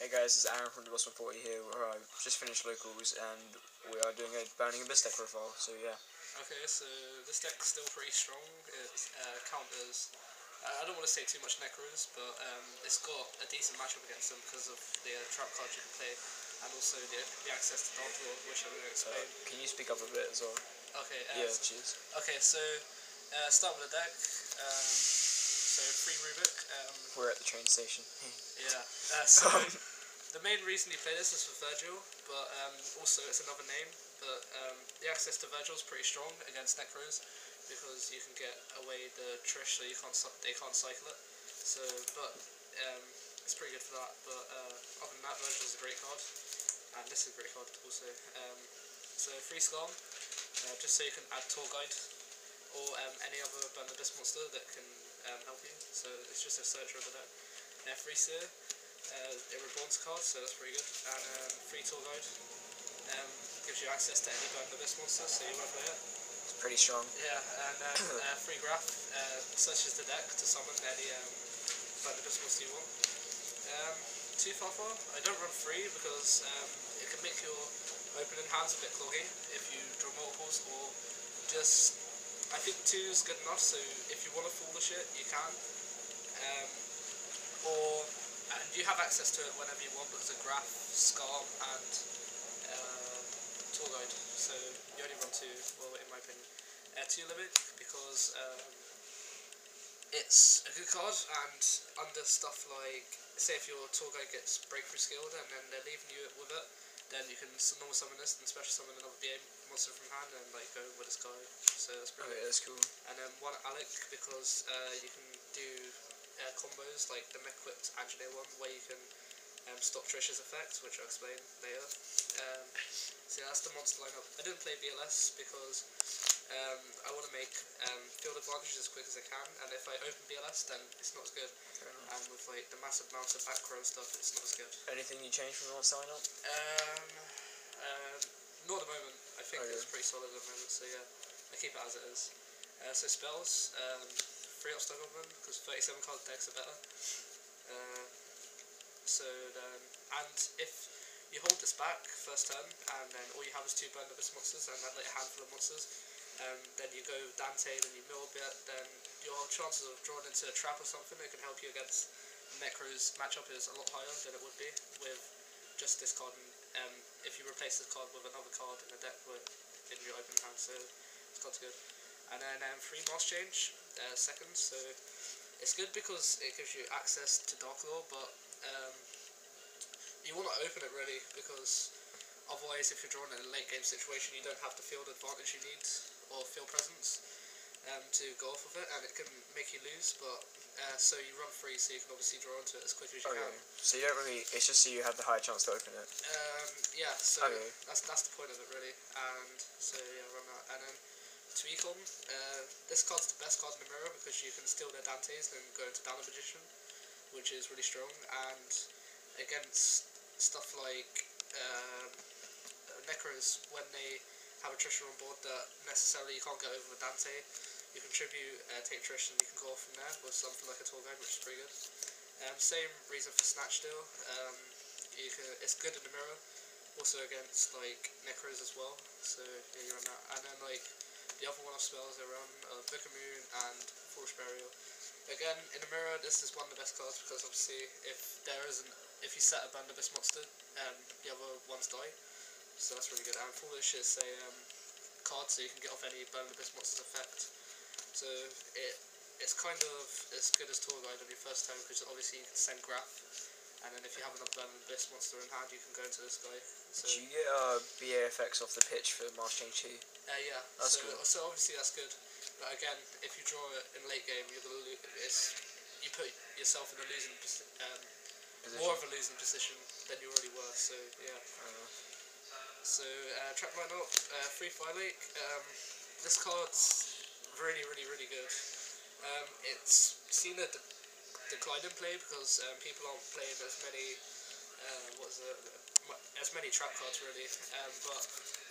Hey guys, this is Aaron from the Boss 140 here. I've just finished locals and we are doing a Burning Abyss deck profile, so yeah. Okay, so this deck's still pretty strong. It counters, I don't want to say too much Necros, but it's got a decent matchup against them because of the trap cards you can play and also the access to Dark Lord, which I'm going to explain. Can you speak up a bit as well? Okay, yeah, cheers. Okay, so start with the deck. So free Rubik. We're at the train station. Yeah, so the main reason you play this is for Virgil, but also it's another name. But the access to Virgil is pretty strong against Necros because you can get away the Trish, so they can't cycle it. So, but it's pretty good for that. But other than that, Virgil is a great card, and this is a great card also. So free Skarm, just so you can add Tour Guide or any other Burn the Abyss monster that can help you. So it's just a searcher of the deck. Free Seer. It reborns card, so that's pretty good. And free Tour Guide gives you access to any Burn the Abyss monster, so you want to play it. It's pretty strong. Yeah, and free Graph searches the deck to summon any Burn the Abyss monster you want. Too far. I don't run free because it can make your opening hands a bit cloggy if you draw multiples, or just I think 2 is good enough. So if you want to foolish it, you can. And you have access to it whenever you want because of Graph, Skarm, and Tour Guide. So you only run 2, well, in my opinion. 2 limit because it's a good card, and under stuff like, say if your Tour Guide gets Breakthrough skilled and then they're leaving you with it, then you can normal summon this and special summon another BA monster from hand and like go with this guy. So that's pretty good. That's cool. And then 1 Alec because you can do combos like the mech-equipped Engineer one where you can stop Trish's effect, which I'll explain later. So yeah, that's the monster lineup. I didn't play BLS because I want to make field advantage as quick as I can, and if I open BLS then it's not as good. And with like the massive amounts of back row stuff, it's not as good. Anything you change from the monster lineup? Not at the moment. I think it's pretty solid at the moment, so yeah, I keep it as it is. So spells, 3 Upstart Goblin, because 37 card decks are better. So then, and if you hold this back first turn, and then all you have is 2 Burn the Abyss monsters, and then like a handful of monsters, then you go Dante, then you mill a bit, then your chances of drawing into a trap or something that can help you against Necro's matchup is a lot higher than it would be with just this card. And if you replace this card with another card in the deck in your open hand, so this card's good. And then free Mask Change, second, so it's good because it gives you access to Dark Lore, but you want to open it really, because otherwise if you're drawn in a late game situation you don't have the field advantage you need, or field presence, to go off of it, and it can make you lose, but so you run free so you can obviously draw into it as quick as you can. So you don't really, it's just so you have the higher chance to open it? Yeah, so that's the point of it really, and so yeah, run that. And then to Econ, this card's the best card in the mirror because you can steal their Dantes and go into Dana Magician, which is really strong, and against stuff like Necros, when they have a Trisha on board that necessarily you can't get over with Dante, you can tribute, take Trish, and you can go off from there with something like a Tour Guide, which is pretty good. Same reason for Snatch Steal, it's good in the mirror, also against like Necros as well, so yeah, you're on that. And then like the other one-off spells are on Book of Moon and Foolish Burial. Again, in the mirror, this is one of the best cards because obviously if you set a Burn the Abyss monster, the other ones die, so that's really good. And Foolish is a card so you can get off any Burn the Abyss monster's effect. So it's kind of as good as Tour Guide on your first turn because obviously you can send Graph, and then if you have another Burn the Abyss monster in hand, you can go into this guy. So do you get BA effects off the pitch for Mask Change too? Yeah. That's cool. So obviously that's good. But again, if you draw it in late game, you put yourself in a losing more of a losing position than you already were. So yeah. So trap lineup, free Fire Lake. This card's really good. It's seen a decline in play because people aren't playing as many as many trap cards really, but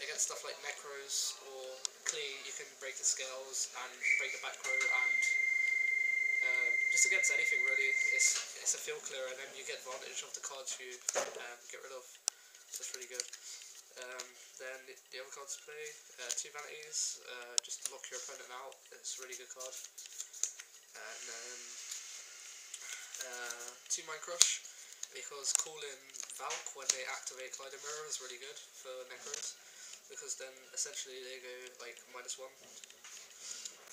against stuff like Necros or Klee, you can break the scales and break the back row and just against anything really. It's a field clear, and then you get advantage of the cards you get rid of. So it's really good. Then the other cards to play, 2 vanities, just to lock your opponent out. It's a really good card. And then 2 Mind Crush, because calling Valk when they activate Colliding Mirror is really good for Necros, because then essentially they go like -1.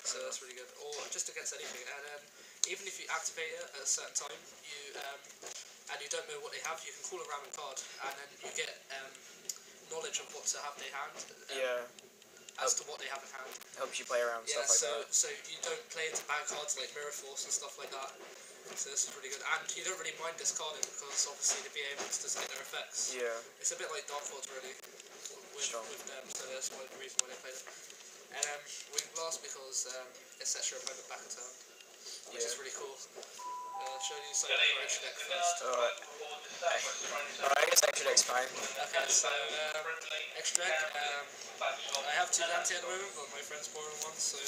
So that's really good. Or just against anything. And then even if you activate it at a certain time, and you don't know what they have, you can call a random card, and then you get knowledge of what to have they hand. As to what they have in hand. Helps you play around stuff like that. So you don't play into bad cards like Mirror Force and stuff like that. So this is really good. And you don't really mind discarding because obviously the BA monsters get their effects. Yeah. It's a bit like Dark Lords really with them, so that's one of the reasons why they played it. And Wing Blast because it sets your opponent back a turn, which is really cool. Show you something for extra deck first. Alright, I guess extra deck's fine. Okay, so extra deck, I have 2 Dante at the moment, but my friend's borrowing one, so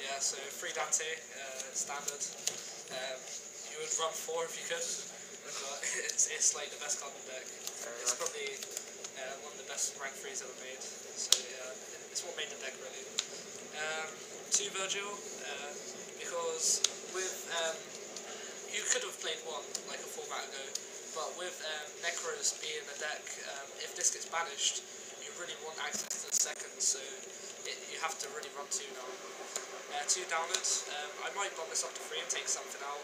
yeah, so 3 Dante, standard. You would run 4 if you could, but it's like the best card in the deck. It's probably one of the best rank 3s ever made, so yeah, it's what made the deck really. 2 Virgil, because with you could have played 1 like a format ago, but with Necros being a deck, if this gets banished, you really want access to the second, so you have to really run 2 now. 2 downloads. I might bump this up to 3 and take something out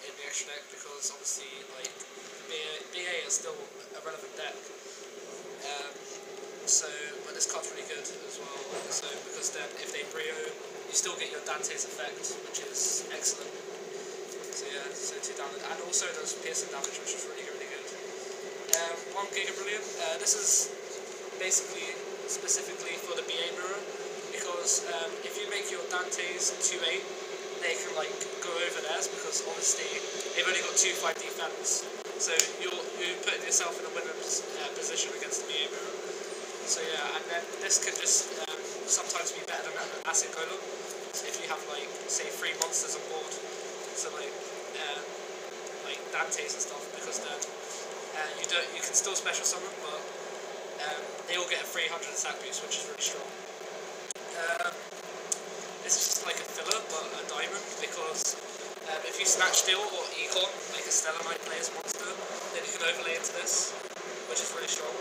in the extra deck, because obviously like BA is still a relevant deck. But this card's really good as well. So because then if they Brio, you still get your Dante's effect, which is excellent. So yeah, so 2 download, and also does piercing damage, which is really good. 1 Giga Brilliant. This is basically specifically for the BA mirror, because if you make your Dante's 2/8, they can like go over theirs, because obviously they've only got 2/5 defense. So you're putting yourself in a winner's position against the BA mirror. So yeah, and then this can just sometimes be better than Acid Golem if you have like say 3 monsters on board. So like Dante's and stuff, because then you can still special summon, but they all get a 300 attack boost, which is really strong. This is just like a filler, but a diamond, because if you snatch steal or econ like a Stellar Knight player's monster, then you can overlay into this, which is really strong.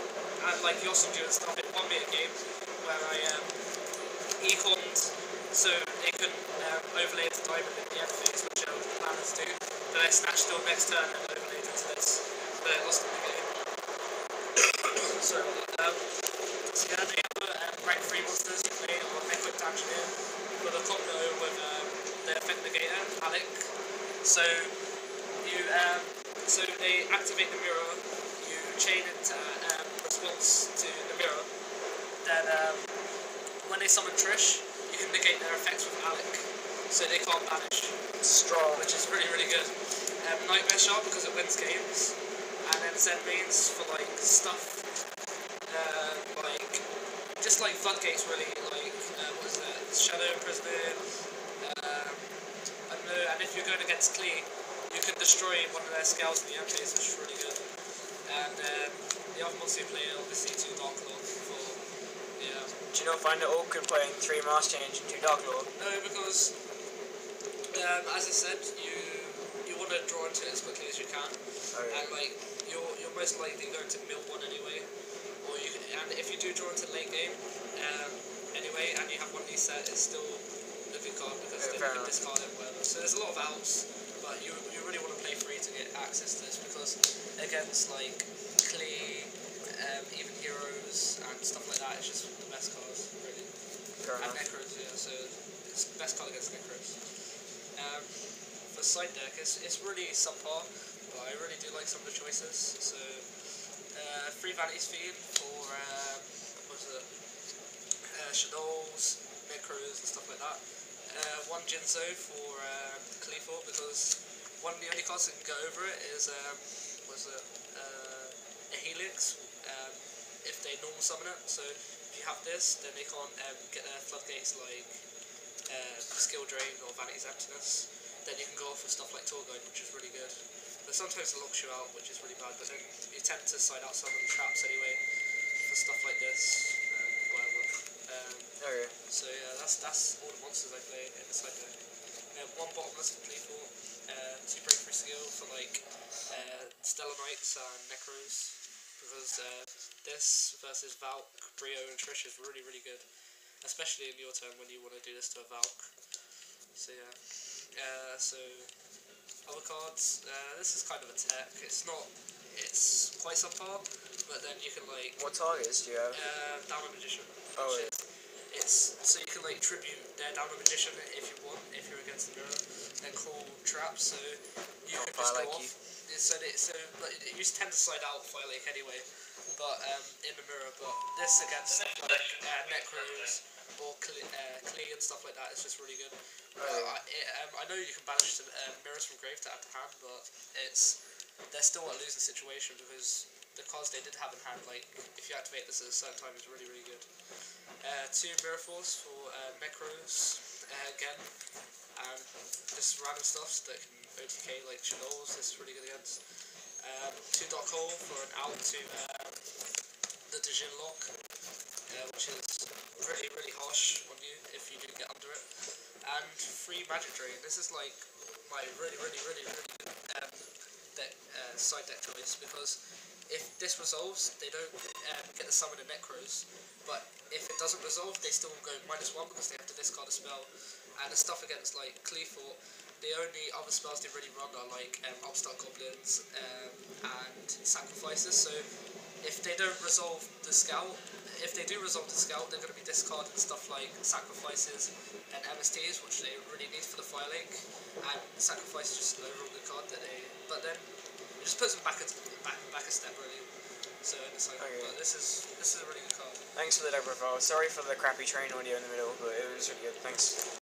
And like Yosunju and stuff, it won me a game where I econned so they could overlay into diamond in the end phase, which planners do. Then I snatched steal next turn and overlaid into this, but I lost in the game. So yeah, the other rank 3 monsters you play are Mechoic Engineer with a combo with the Effect Negator, Alec. So they activate the mirror, you chain into response to the mirror, then when they summon Trish, you can negate their effects with Alec, so they can't banish. Strong. Which is really good. Nightmare Shard because it wins games, and then Zen Mains for like stuff, like just like floodgates really, like what is that? Shadow Prisoner. I don't know. And if you're going against Klee, you can destroy one of their scales in the end phase, which is really good. And the other monster you play obviously 2 Dark Lord for Do you not find it awkward playing 3 Mass Change and 2 Dark Lord? No, because as I said, you want to draw into it as quickly as you can, and like you're most likely going to mill 1 anyway, or and if you do draw into late game anyway, and you have 1 set, it's still a good card because then you can discard it, whatever. So there's a lot of outs, but you really want to play free to get access to this, because against like Klee, even Heroes and stuff like that, it's just the best cards really. And Necros, yeah, so it's the best card against Necros. For side deck, it's really subpar, but I really do like some of the choices. So 3 Vanity's Feed for Shadows, Necros and stuff like that. 1 Jinzo for Klee, because one of the only cards that can go over it is a Helix, if they normal summon it. So if you have this, then they can't get their floodgates like Skill Drain or Vanity's Emptiness. then you can go off with stuff like Tour Guide, which is really good. But sometimes it locks you out, which is really bad, but then you tend to side out some of the traps anyway for stuff like this and whatever. Okay. So yeah, that's all the monsters I play in the side deck. One bottomless and lethal, 2 breakthrough skill for like Stellar Knights and Necros, because this versus Valk, Brio and Trish is really really good, especially in your turn when you want to do this to a Valk. So yeah, so other cards, this is kind of a tech, it's quite subpar, but then you can like... What targets do you have? Download Magician. Oh, yeah. So you can like tribute their Download Magician if you want, if you're against the mirror, then call traps, so you can just go off. But you tend to slide out Fire Lake anyway, but in the mirror, but this against like Necros or Klee and stuff like that is just really good. I know you can banish mirrors from grave to add to hand, but they're still a losing situation because the cards they did have in hand, like if you activate this at a certain time, is really really good. 2 Mirror Force for Necros again, and just random stuff that can OTK like Shadows. This is really good against. 2 Dark Hole for an out to the Djinn Lock, which is really really harsh on you if you do get under it. And 3 Magic Drain. This is like my really good side deck choice, because if this resolves, they don't get the summon in Necros, but if it doesn't resolve, they still go -1 because they have to discard a spell. And the stuff against like Cleefort, the only other spells they really run are like Upstart Goblins and Sacrifices, so if they don't resolve the Scout, if they do resolve the Scout, they're going to be discarding stuff like Sacrifices and MSTs, which they really need for the Fire Link, and Sacrifice is just an overall good card that they, but then it just puts them back a step really. So it's like, but this is a really good card. Thanks for the deck profile. Sorry for the crappy train audio in the middle, but it was really good. Thanks.